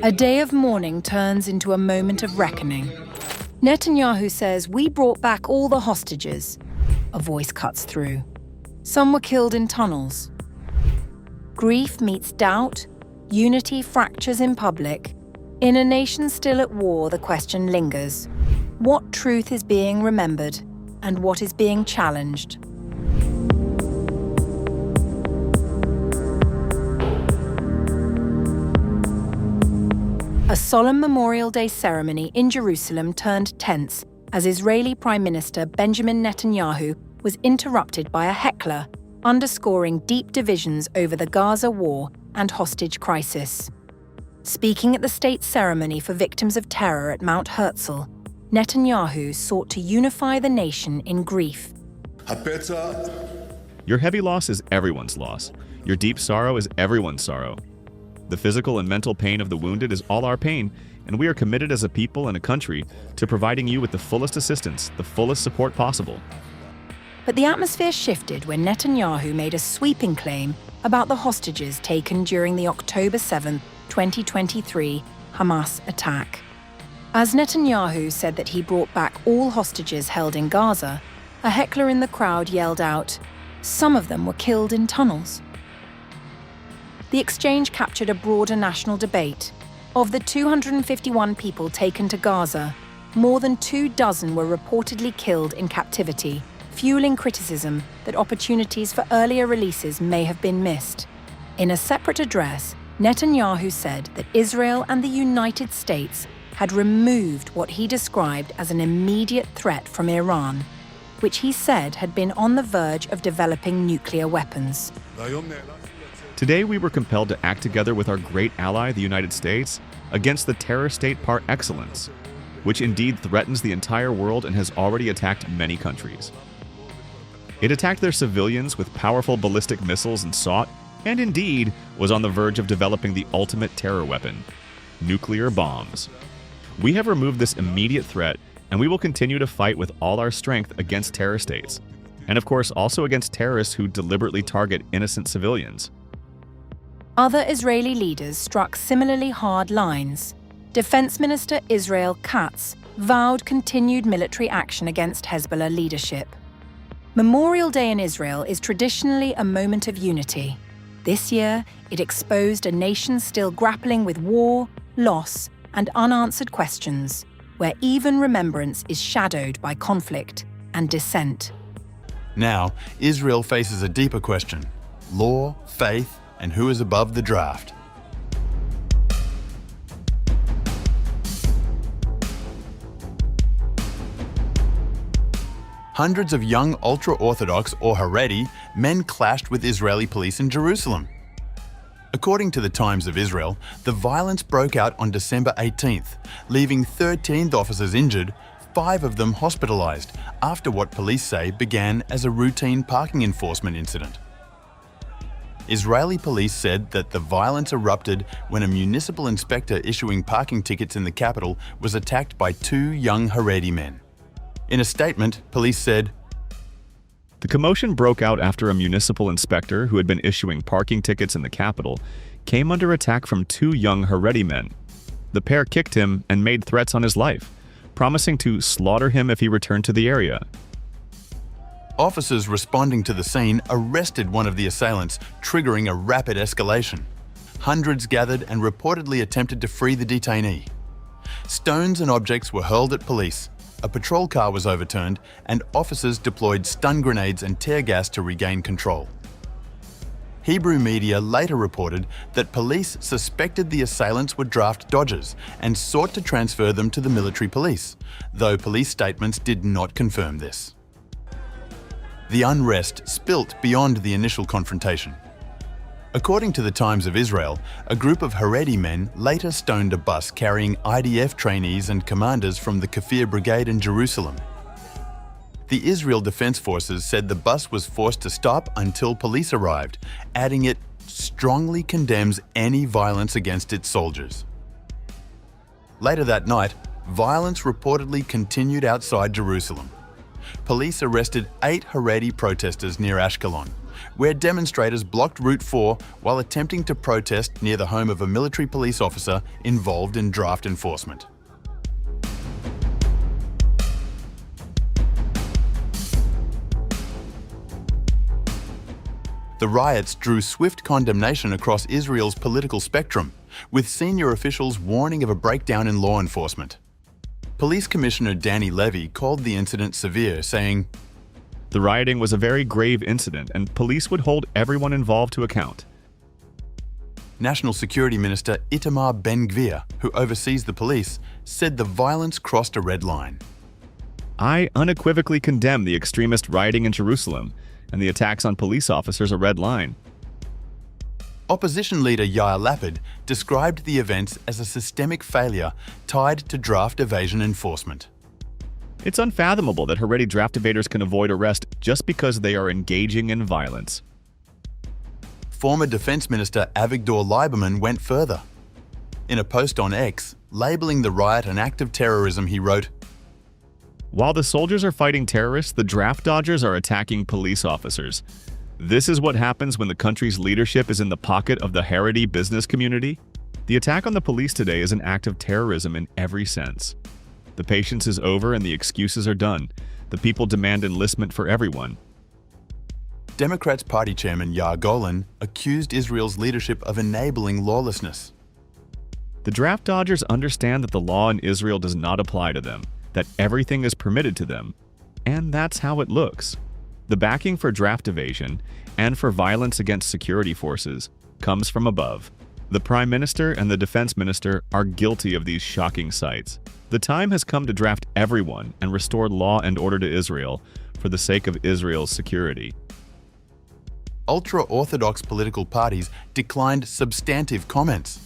A day of mourning turns into a moment of reckoning. Netanyahu says, "We brought back all the hostages." A voice cuts through. Some were killed in tunnels. Grief meets doubt, unity fractures in public. In a nation still at war, the question lingers. What truth is being remembered, and what is being challenged? A solemn Memorial Day ceremony in Jerusalem turned tense as Israeli Prime Minister Benjamin Netanyahu was interrupted by a heckler, underscoring deep divisions over the Gaza war and hostage crisis. Speaking at the state ceremony for victims of terror at Mount Herzl, Netanyahu sought to unify the nation in grief. Your heavy loss is everyone's loss. Your deep sorrow is everyone's sorrow. The physical and mental pain of the wounded is all our pain, and we are committed as a people and a country to providing you with the fullest assistance, the fullest support possible. But the atmosphere shifted when Netanyahu made a sweeping claim about the hostages taken during the October 7, 2023 Hamas attack. As Netanyahu said that he brought back all hostages held in Gaza, a heckler in the crowd yelled out, "Some of them were killed in tunnels." The exchange captured a broader national debate. Of the 251 people taken to Gaza, more than 24 were reportedly killed in captivity, fueling criticism that opportunities for earlier releases may have been missed. In a separate address, Netanyahu said that Israel and the United States had removed what he described as an immediate threat from Iran, which he said had been on the verge of developing nuclear weapons. Today, we were compelled to act together with our great ally, the United States, against the terror state par excellence, which indeed threatens the entire world and has already attacked many countries. It attacked their civilians with powerful ballistic missiles and sought, and indeed, was on the verge of developing the ultimate terror weapon, nuclear bombs. We have removed this immediate threat, and we will continue to fight with all our strength against terror states, and of course also against terrorists who deliberately target innocent civilians. Other Israeli leaders struck similarly hard lines. Defense Minister Israel Katz vowed continued military action against Hezbollah leadership. Memorial Day in Israel is traditionally a moment of unity. This year, it exposed a nation still grappling with war, loss, and unanswered questions, where even remembrance is shadowed by conflict and dissent. Now, Israel faces a deeper question: law, faith, and who is above the draft. Hundreds of young ultra-Orthodox or Haredi men clashed with Israeli police in Jerusalem. According to the Times of Israel, the violence broke out on December 18th, leaving 13 officers injured, 5 of them hospitalized, after what police say began as a routine parking enforcement incident. Israeli police said that the violence erupted when a municipal inspector issuing parking tickets in the capital was attacked by 2 young Haredi men. In a statement, police said, The commotion broke out after a municipal inspector who had been issuing parking tickets in the capital came under attack from 2 young Haredi men. The pair kicked him and made threats on his life, promising to slaughter him if he returned to the area. Officers responding to the scene arrested one of the assailants, triggering a rapid escalation. Hundreds gathered and reportedly attempted to free the detainee. Stones and objects were hurled at police, a patrol car was overturned, and officers deployed stun grenades and tear gas to regain control. Hebrew media later reported that police suspected the assailants were draft dodgers and sought to transfer them to the military police, though police statements did not confirm this. The unrest spilt beyond the initial confrontation. According to the Times of Israel, a group of Haredi men later stoned a bus carrying IDF trainees and commanders from the Kafir Brigade in Jerusalem. The Israel Defense Forces said the bus was forced to stop until police arrived, adding it strongly condemns any violence against its soldiers. Later that night, violence reportedly continued outside Jerusalem. Police arrested 8 Haredi protesters near Ashkelon, where demonstrators blocked Route 4 while attempting to protest near the home of a military police officer involved in draft enforcement. The riots drew swift condemnation across Israel's political spectrum, with senior officials warning of a breakdown in law enforcement. Police Commissioner Danny Levy called the incident severe, saying, "The rioting was a very grave incident, and police would hold everyone involved to account." National Security Minister Itamar Ben-Gvir, who oversees the police, said the violence crossed a red line. "I unequivocally condemn the extremist rioting in Jerusalem, and the attacks on police officers a red line." Opposition leader Yair Lapid described the events as a systemic failure tied to draft evasion enforcement. "It's unfathomable that Haredi draft evaders can avoid arrest just because they are engaging in violence." Former Defense Minister Avigdor Lieberman went further. In a post on X, labeling the riot an act of terrorism, he wrote, "While the soldiers are fighting terrorists, the draft dodgers are attacking police officers. This is what happens when the country's leadership is in the pocket of the Haredi business community. The attack on the police today is an act of terrorism in every sense. The patience is over and the excuses are done. The people demand enlistment for everyone." Democrats Party Chairman Yair Golan accused Israel's leadership of enabling lawlessness. "The draft dodgers understand that the law in Israel does not apply to them, that everything is permitted to them, and that's how it looks. The backing for draft evasion and for violence against security forces comes from above. The Prime Minister and the Defense Minister are guilty of these shocking sights. The time has come to draft everyone and restore law and order to Israel for the sake of Israel's security." Ultra-Orthodox political parties declined substantive comments.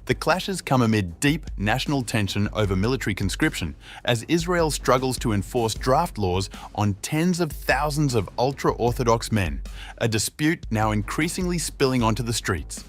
The clashes come amid deep national tension over military conscription as Israel struggles to enforce draft laws on tens of thousands of ultra-Orthodox men, a dispute now increasingly spilling onto the streets.